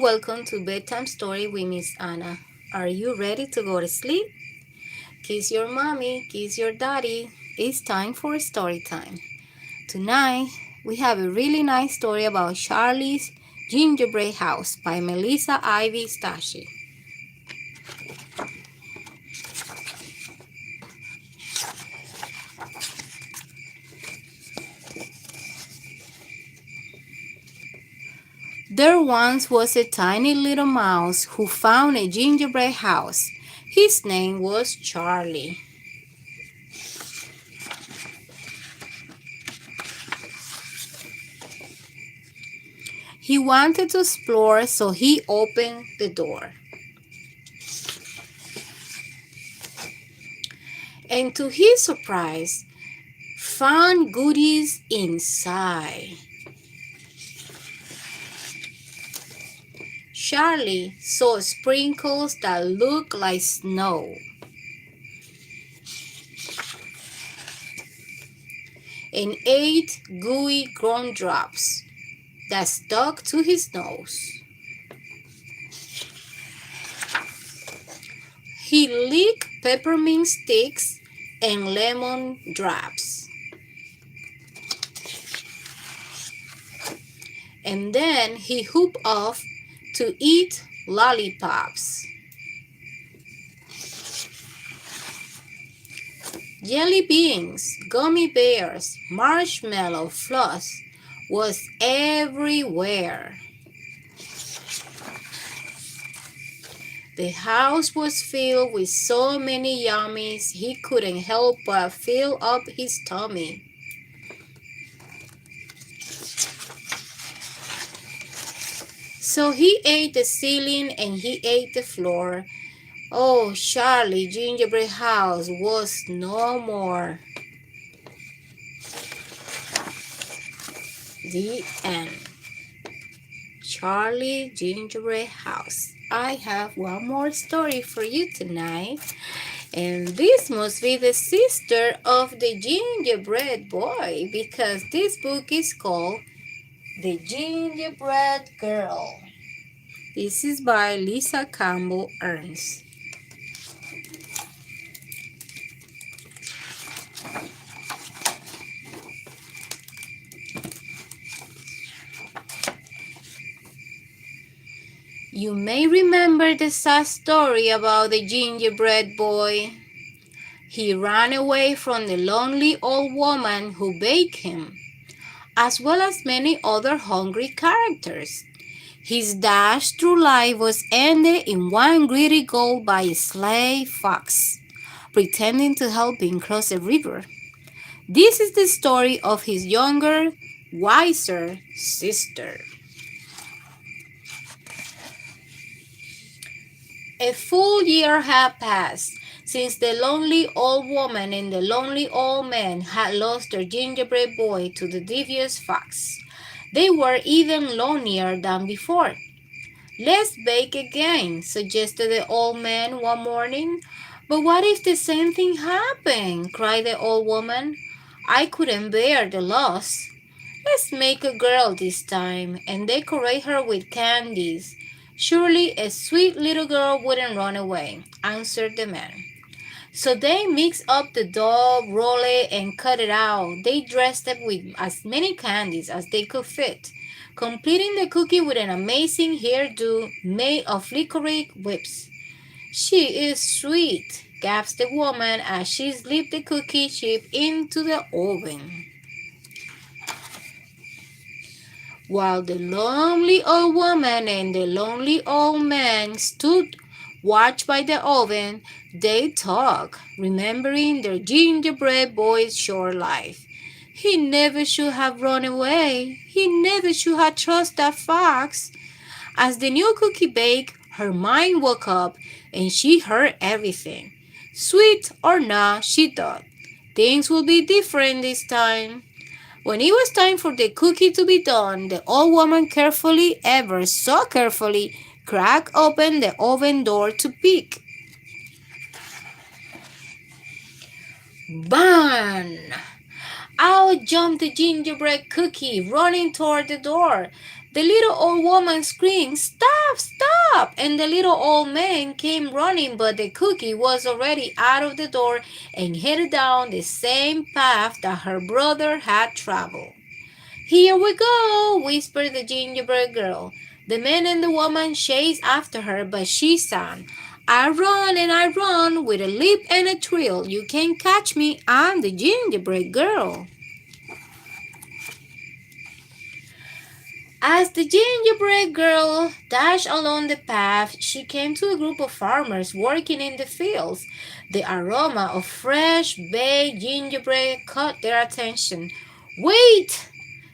welcome to Bedtime Story with Miss Anna. Are you ready to go to sleep? Kiss your mommy, kiss your daddy. It's time for story time. Tonight, we have a really nice story about Charlie's Gingerbread House by Melissa Ivy Stashi. There once was a tiny little mouse who found a gingerbread house. His name was Charlie. He wanted to explore, so he opened the door. And to his surprise, found goodies inside. Charlie saw sprinkles that looked like snow and 8 gooey gumdrops that stuck to his nose. He licked peppermint sticks and lemon drops. And then he hopped off to eat lollipops. Jelly beans, gummy bears, marshmallow floss was everywhere. The house was filled with so many yummies he couldn't help but fill up his tummy. So he ate the ceiling and he ate the floor. Oh, Charlie Gingerbread House was no more. The end. Charlie Gingerbread House. I have one more story for you tonight. And this must be the sister of the gingerbread boy because this book is called The Gingerbread Girl. This is by Lisa Campbell Ernst. You may remember the sad story about the gingerbread boy. He ran away from the lonely old woman who baked him, as well as many other hungry characters. His dash through life was ended in one greedy goal by a sly fox, pretending to help him cross a river. This is the story of his younger, wiser sister. A full year had passed since the lonely old woman and the lonely old man had lost their gingerbread boy to the devious fox. They were even lonelier than before. Let's bake again, suggested the old man one morning. But what if the same thing happened? Cried the old woman. I couldn't bear the loss. Let's make a girl this time and decorate her with candies. Surely a sweet little girl wouldn't run away, answered the man. So they mixed up the dough, rolled it, and cut it out. They dressed it with as many candies as they could fit, completing the cookie with an amazing hairdo made of licorice whips. She is sweet, gasped the woman as she slipped the cookie chip into the oven. While the lonely old woman and the lonely old man stood watched by the oven, they talked, remembering their gingerbread boy's short life. He never should have run away. He never should have trusted that fox. As the new cookie baked, her mind woke up and she heard everything. Sweet or not, she thought, things will be different this time. When it was time for the cookie to be done, the old woman carefully, ever so carefully, cracked open the oven door to peek. Bang! Out jumped the gingerbread cookie, running toward the door. The little old woman screamed, "Stop, stop!" And the little old man came running, but the cookie was already out of the door and headed down the same path that her brother had traveled. "Here we go," whispered the gingerbread girl. The man and the woman chased after her, but she sang, "I run and I run with a leap and a thrill. You can't catch me, I'm the gingerbread girl." As the gingerbread girl dashed along the path, she came to a group of farmers working in the fields. The aroma of fresh baked gingerbread caught their attention. "Wait!"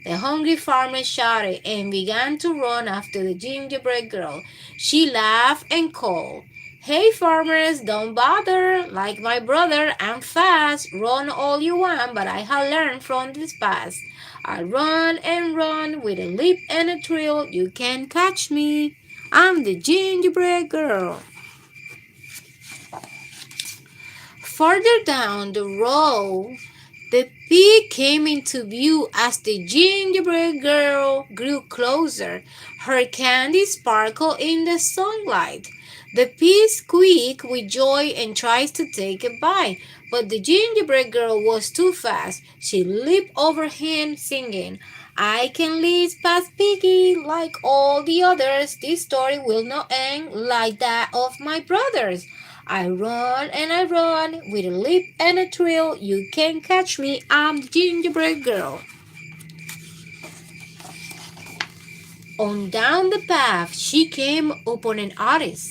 The hungry farmer shouted and began to run after the gingerbread girl. She laughed and called, "Hey farmers, don't bother. Like my brother, I'm fast. Run all you want, but I have learned from this past. I run and run with a leap and a thrill. You can't catch me. I'm the gingerbread girl." Further down the road, the pig came into view as the gingerbread girl grew closer. Her candy sparkled in the sunlight. The pig squeaked with joy and tried to take a bite, but the gingerbread girl was too fast. She leaped over him, singing, "I can leap past Piggy like all the others. This story will not end like that of my brothers. I run and I run with a leap and a thrill. You can't catch me, I'm the gingerbread girl." On down the path she came upon an artist,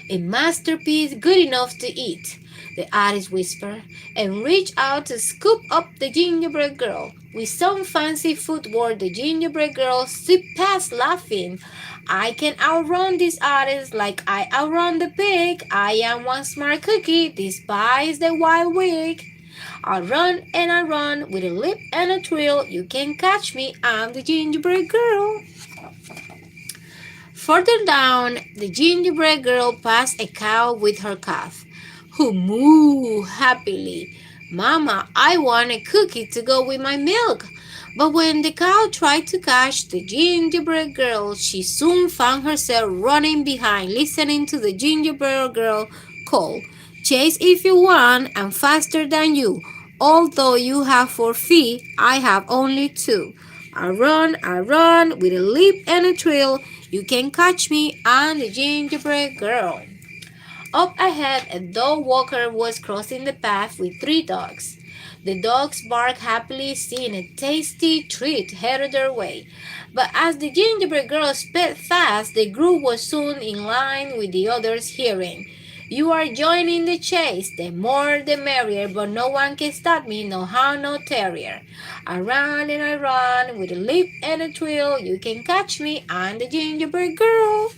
a masterpiece good enough to eat. The artist whispered and reached out to scoop up the gingerbread girl. With some fancy footwork, the gingerbread girl slipped past laughing. "I can outrun this artist like I outrun the pig. I am one smart cookie, despise the wild wig. I run and I run with a leap and a thrill. You can't catch me, I'm the gingerbread girl." Further down, the gingerbread girl passed a cow with her calf, who mooed happily. "Mama, I want a cookie to go with my milk." But when the cow tried to catch the gingerbread girl, she soon found herself running behind, listening to the gingerbread girl call, "Chase if you want, I'm faster than you. Although you have 4 feet, I have only two. I run with a leap and a thrill. You can catch me, I'm the gingerbread girl." Up ahead, a dog walker was crossing the path with 3 dogs. The dogs barked happily, seeing a tasty treat headed their way. But as the gingerbread girl sped fast, the group was soon in line with the others, hearing, "You are joining the chase, the more the merrier, but no one can stop me, no hound, no terrier. I run and I run with a leap and a thrill. You can catch me, I'm the gingerbread girl."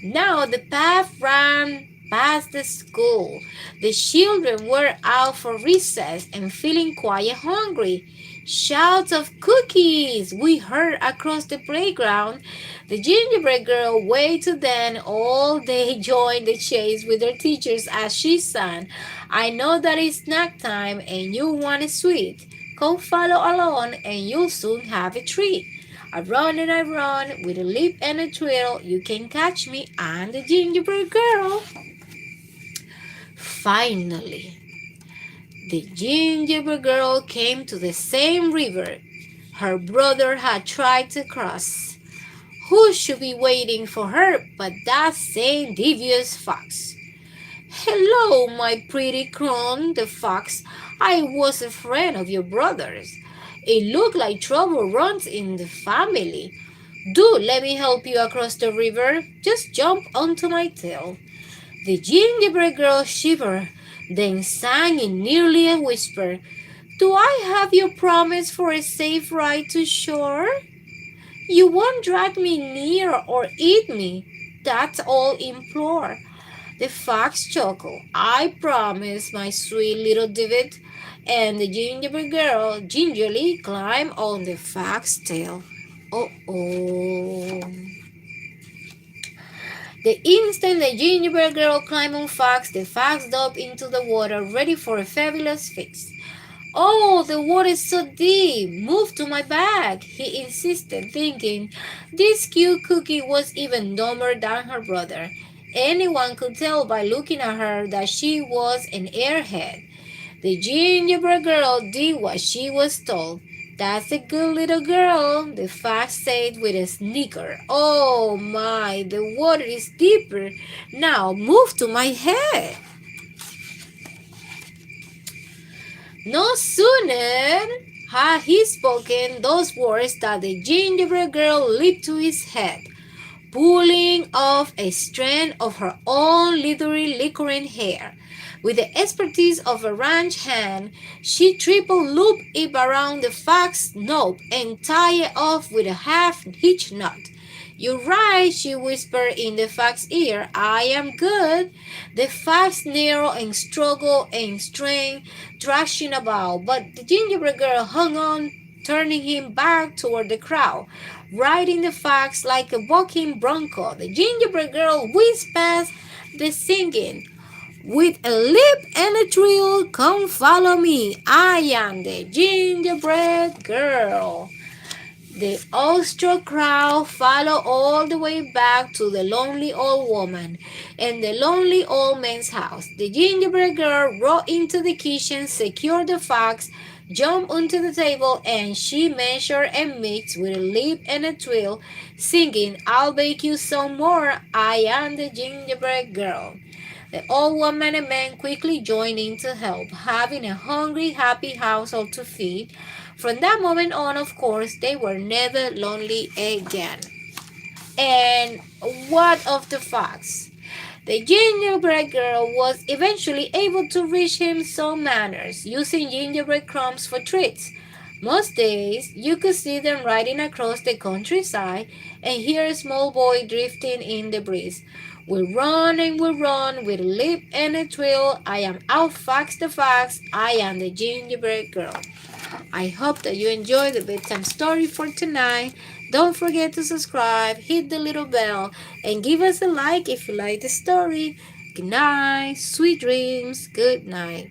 Now the path ran past the school. The children were out for recess and feeling quite hungry. Shouts of "Cookies" we heard across the playground. The gingerbread girl waved to them. All they joined the chase with their teachers as she sang, "I know that it's snack time and you want a sweet. Come follow along and you'll soon have a treat. I run and I run with a leap and a thrill. You can catch me, I'm the gingerbread girl." Finally, the gingerbread girl came to the same river her brother had tried to cross. Who should be waiting for her but that same devious fox? "Hello, my pretty crone," the fox. "I was a friend of your brother's. It looked like trouble runs in the family. Do let me help you across the river. Just jump onto my tail." The gingerbread girl shivered, then sang in nearly a whisper, "Do I have your promise for a safe ride to shore? You won't drag me near or eat me. That's all implore." The fox chuckled. "I promise, my sweet little divot." And the gingerbread girl gingerly climbed on the fox's tail. Oh. The instant the gingerbread girl climbed on Fox, the fox dove into the water, ready for a fabulous feast. Oh, the water is so deep. Move to my back, he insisted, thinking this cute cookie was even dumber than her brother. Anyone could tell by looking at her that she was an airhead. The gingerbread girl did what she was told. That's a good little girl, the fox said with a snicker. Oh my, the water is deeper. Now move to my head. No sooner had he spoken those words than the gingerbread girl leaped to his head, pulling off a strand of her own leathery licorine hair. With the expertise of a ranch hand, she triple looped it around the fox's knob and tied it off with a half-hitch knot. You're right, she whispered in the fox's ear. I am good. The fox narrowed and struggled and strained, thrashing about, but the gingerbread girl hung on, turning him back toward the crowd, riding the fox like a bucking bronco. The gingerbread girl whizzed past the singing. With a leap and a thrill, come follow me. I am the gingerbread girl. The awestruck crowd followed all the way back to the lonely old woman and the lonely old man's house. The gingerbread girl rode into the kitchen, secured the fox, jumped onto the table, and she measured and mixed with a leap and a thrill, singing, I'll bake you some more. I am the gingerbread girl. The old woman and man quickly joined in to help, having a hungry, happy household to feed. From that moment on, of course, they were never lonely again. And what of the fox? The gingerbread girl was eventually able to reach him some manners, using gingerbread crumbs for treats. Most days, you could see them riding across the countryside and hear a small boy drifting in the breeze. We run and we run with a leap and a thrill. I am out fox the fox. I am the gingerbread girl. I hope that you enjoyed the bedtime story for tonight. Don't forget to subscribe, hit the little bell, and give us a like if you like the story. Good night, sweet dreams, good night.